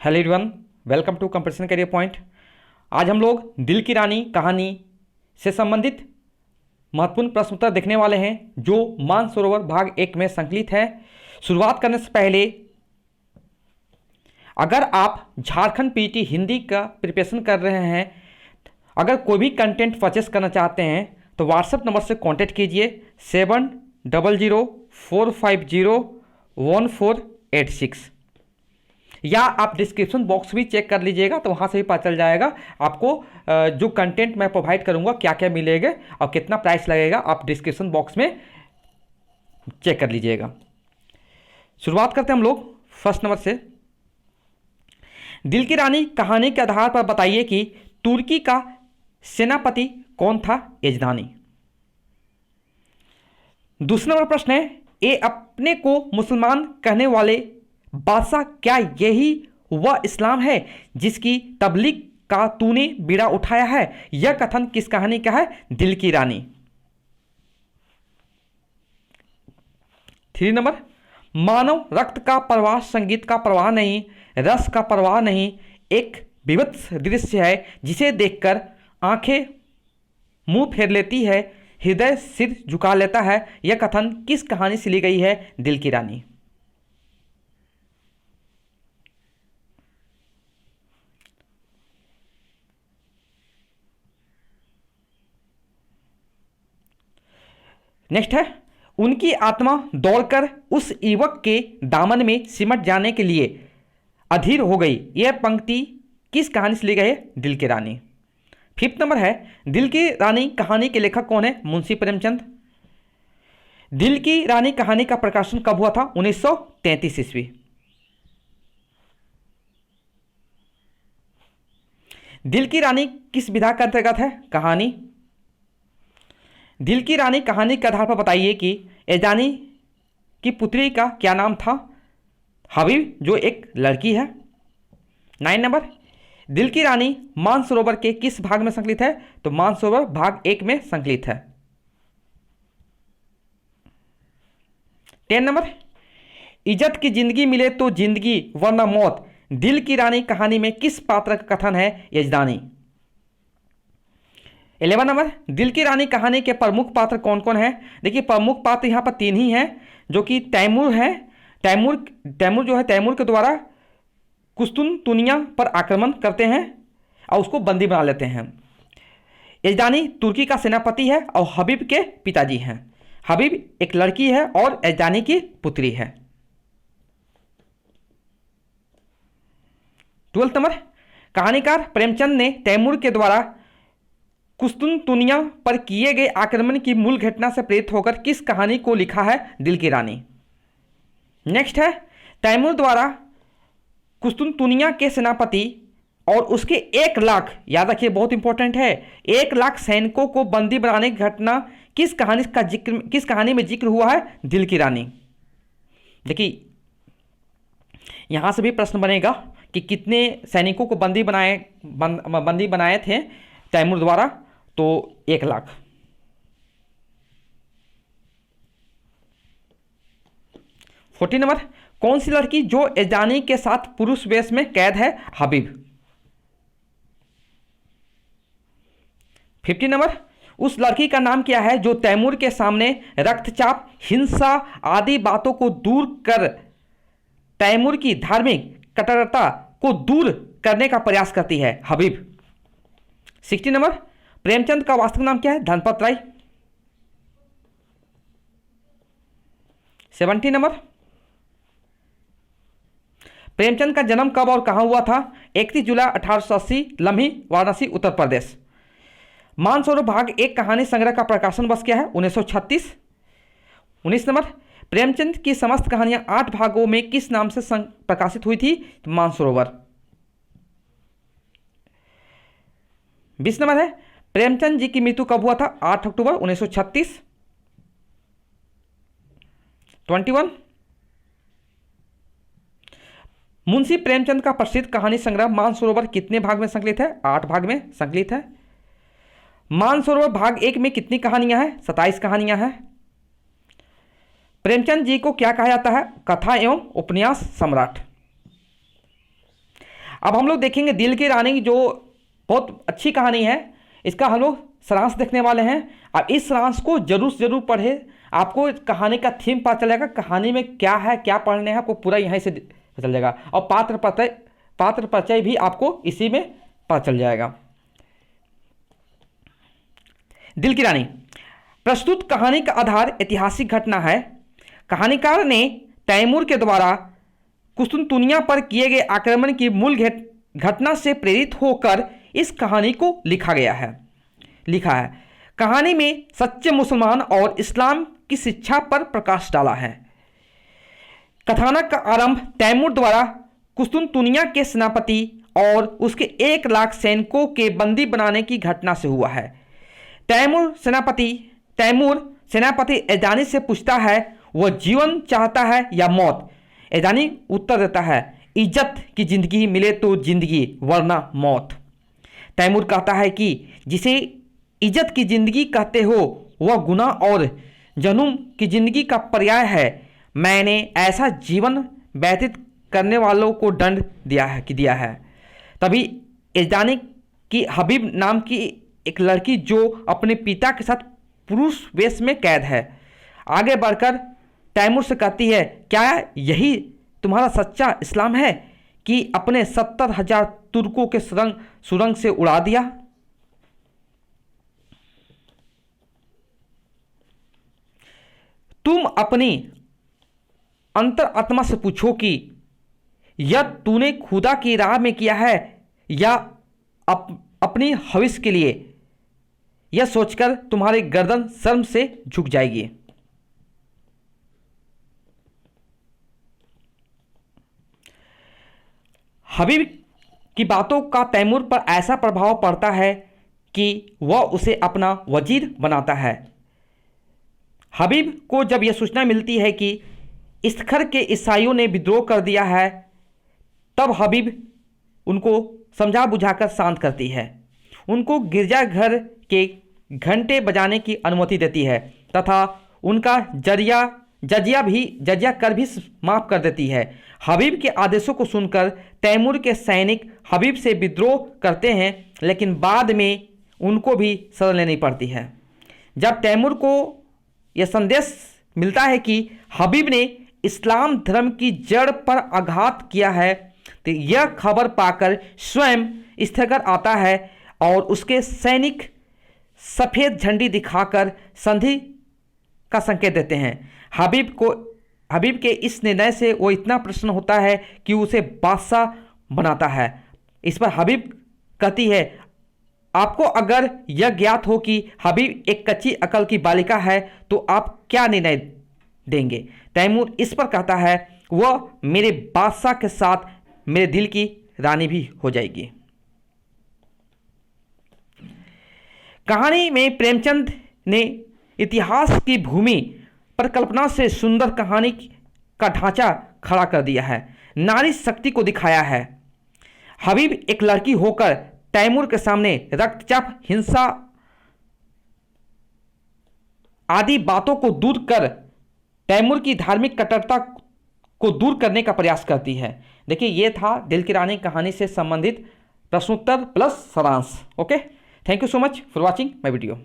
Hello everyone, welcome to competition career point. आज हम लोग दिल की रानी कहानी से संबंधित महत्वपूर्ण प्रश्न उत्तर देखने वाले हैं जो मानसरोवर भाग 1 में संकलित है। शुरुआत करने से पहले अगर आप झारखंड पीटी हिंदी का प्रिपरेशन कर रहे हैं, अगर कोई भी कंटेंट परचेस करना चाहते हैं तो व्हाट्सएप नंबर से कांटेक्ट कीजिए 7004501486 या आप डिस्क्रिप्शन बॉक्स भी चेक कर लीजिएगा तो वहाँ से भी पता चल जाएगा आपको जो कंटेंट मैं प्रोवाइड करूँगा क्या क्या मिलेगा और कितना प्राइस लगेगा। आप डिस्क्रिप्शन बॉक्स में चेक कर लीजिएगा। शुरुआत करते हैं हम लोग फर्स्ट नंबर से। दिल की रानी कहानी के आधार पर बताइए कि तुर्की का सेनापति कौन था? यजदानी। दूसरा नंबर प्रश्न है, ये अपने को मुसलमान कहने वाले बादशाह क्या यही वह इस्लाम है जिसकी तबलीग का तूने बीड़ा उठाया है? यह कथन किस कहानी का है? दिल की रानी। 3 नंबर, मानव रक्त का प्रवाह संगीत का प्रवाह नहीं, रस का प्रवाह नहीं, एक विविध दृश्य है जिसे देखकर आंखें मुंह फेर लेती है, हृदय सिर झुका लेता है। यह कथन किस कहानी से ली गई है? दिल की रानी। नेक्स्ट है, उनकी आत्मा दौड़कर उस युवक के दामन में सिमट जाने के लिए अधीर हो गई। यह पंक्ति किस कहानी से ली गई है? दिल की रानी। 5th नंबर है, दिल की रानी कहानी के लेखक कौन है? मुंशी प्रेमचंद। दिल की रानी कहानी का प्रकाशन कब हुआ था? 1933 ईस्वी। दिल की रानी किस विधा के अंतर्गत है? कहानी। दिल की रानी कहानी के आधार पर बताइए कि यजदानी की पुत्री का क्या नाम था? हबीब, जो एक लड़की है। 9 नंबर, दिल की रानी मानसरोवर के किस भाग में संकलित है? तो मानसरोवर भाग 1 में संकलित है। 10 नंबर, इज्जत की जिंदगी मिले तो जिंदगी वरना मौत दिल की रानी कहानी में किस पात्र का कथन है? यजदानी। 11 नंबर, दिल की रानी कहानी के प्रमुख पात्र कौन कौन है? देखिए, प्रमुख पात्र यहाँ पर 3 ही हैं, जो कि तैमूर है। तैमूर जो है, तैमूर के द्वारा कुस्तुनतुनिया पर आक्रमण करते हैं और उसको बंदी बना लेते हैं। यजदानी तुर्की का सेनापति है और हबीब के पिताजी हैं। हबीब एक लड़की है और यजदानी की पुत्री है। 12 नंबर, कहानीकार प्रेमचंद ने तैमूर के द्वारा कुस्तुनतुनिया पर किए गए आक्रमण की मूल घटना से प्रेरित होकर किस कहानी को लिखा है? दिल की रानी। नेक्स्ट है, तैमूर द्वारा कुस्तुनतुनिया के सेनापति और उसके 1 लाख, याद रखिए बहुत इंपॉर्टेंट है, 1 लाख सैनिकों को बंदी बनाने की घटना किस कहानी में जिक्र हुआ है? दिल की रानी। देखिए, यहां से भी प्रश्न बनेगा कि कितने सैनिकों को बंदी बनाए थे तैमूर द्वारा? तो 1 लाख। 14 नंबर, कौन सी लड़की जो यजदानी के साथ पुरुष वेश में कैद है? हबीब। 15 नंबर, उस लड़की का नाम क्या है जो तैमूर के सामने रक्तचाप, हिंसा आदि बातों को दूर कर तैमूर की धार्मिक कट्टरता को दूर करने का प्रयास करती है? हबीब। 60 नंबर, प्रेमचंद का वास्तविक नाम क्या है? धनपत राय। 70 नंबर, प्रेमचंद का जन्म कब और कहां हुआ था? 31 जुलाई 1880, लम्ही, वाराणसी, उत्तर प्रदेश। मानसरोवर भाग 1 कहानी संग्रह का प्रकाशन वर्ष क्या है? 1936। 19 नंबर, प्रेमचंद की समस्त कहानियां 8 भागों में किस नाम से प्रकाशित हुई थी? मानसरोवर। 20 नंबर है, प्रेमचंद जी की मृत्यु कब हुआ था? 8 अक्टूबर 1936। 21, मुंशी प्रेमचंद का प्रसिद्ध कहानी संग्रह मानसरोवर कितने भाग में संकलित है? 8 भाग में संकलित है। मानसरोवर भाग 1 में कितनी कहानियां हैं? 27 कहानियां हैं। प्रेमचंद जी को क्या कहा जाता है? कथा एवं उपन्यास सम्राट। अब हम लोग देखेंगे दिल की रानी, जो बहुत अच्छी कहानी है, इसका हम लोग सारांश देखने वाले हैं। अब इस सारांश को जरूर से जरूर पढ़े, आपको कहानी का थीम पता चलेगा, कहानी में क्या है, क्या पढ़ने हैं, आपको पूरा यहीं से पता चल जाएगा। और पात्र परिचय भी आपको इसी में पता चल जाएगा। दिल की रानी। प्रस्तुत कहानी का आधार ऐतिहासिक घटना है। कहानीकार ने तैमूर के द्वारा कुस्तुनतुनिया पर किए गए आक्रमण की मूल घटना से प्रेरित होकर इस कहानी को लिखा है। कहानी में सच्चे मुसलमान और इस्लाम की शिक्षा पर प्रकाश डाला है। कथानक का आरंभ तैमूर द्वारा कुस्तुनतुनिया के सेनापति और उसके 1 लाख सैनिकों के बंदी बनाने की घटना से हुआ है। तैमूर सेनापति एजानी से पूछता है वह जीवन चाहता है या मौत। एजानी उत्तर देता है इज्जत की जिंदगी मिले तो जिंदगी, वरना मौत। तैमूर कहता है कि जिसे इज्जत की जिंदगी कहते हो वह गुनाह और जहन्नुम की जिंदगी का पर्याय है। मैंने ऐसा जीवन व्यतीत करने वालों को दंड दिया है। तभी एजानी की हबीब नाम की एक लड़की, जो अपने पिता के साथ पुरुष वेश में कैद है, आगे बढ़कर तैमूर से कहती है क्या यही तुम्हारा सच्चा इस्लाम है कि अपने 70,000 तुर्कों के सुरंग से उड़ा दिया। तुम अपनी अंतर आत्मा से पूछो कि यह तूने खुदा की राह में किया है या अपनी हविस के लिए। यह सोचकर तुम्हारी गर्दन शर्म से झुक जाएगी। हबीब की बातों का तैमूर पर ऐसा प्रभाव पड़ता है कि वह उसे अपना वजीर बनाता है। हबीब को जब यह सूचना मिलती है कि इस्खर के ईसाइयों ने विद्रोह कर दिया है, तब हबीब उनको समझा बुझाकर शांत करती है, उनको गिरजाघर के घंटे बजाने की अनुमति देती है तथा उनका जजिया कर भी माफ कर देती है। हबीब के आदेशों को सुनकर तैमूर के सैनिक हबीब से विद्रोह करते हैं, लेकिन बाद में उनको भी शरण लेनी पड़ती है। जब तैमूर को यह संदेश मिलता है कि हबीब ने इस्लाम धर्म की जड़ पर आघात किया है, तो यह खबर पाकर स्वयं स्थगर आता है और उसके सैनिक सफ़ेद झंडी दिखाकर संधि का संकेत देते हैं। हबीब के इस निर्णय से वो इतना प्रसन्न होता है कि उसे बादशाह बनाता है। इस पर हबीब कहती है आपको अगर यह ज्ञात हो कि हबीब एक कच्ची अकल की बालिका है तो आप क्या निर्णय देंगे। तैमूर इस पर कहता है वह मेरे बादशाह के साथ मेरे दिल की रानी भी हो जाएगी। कहानी में प्रेमचंद ने इतिहास की भूमि पर कल्पना से सुंदर कहानी का ढांचा खड़ा कर दिया है, नारी शक्ति को दिखाया है। हबीब एक लड़की होकर तैमूर के सामने रक्तचाप, हिंसा आदि बातों को दूर कर तैमूर की धार्मिक कट्टरता को दूर करने का प्रयास करती है। देखिए, ये था दिल की रानी कहानी से संबंधित प्रश्नोत्तर प्लस सारांश। Okay, thank you so much for watching my video.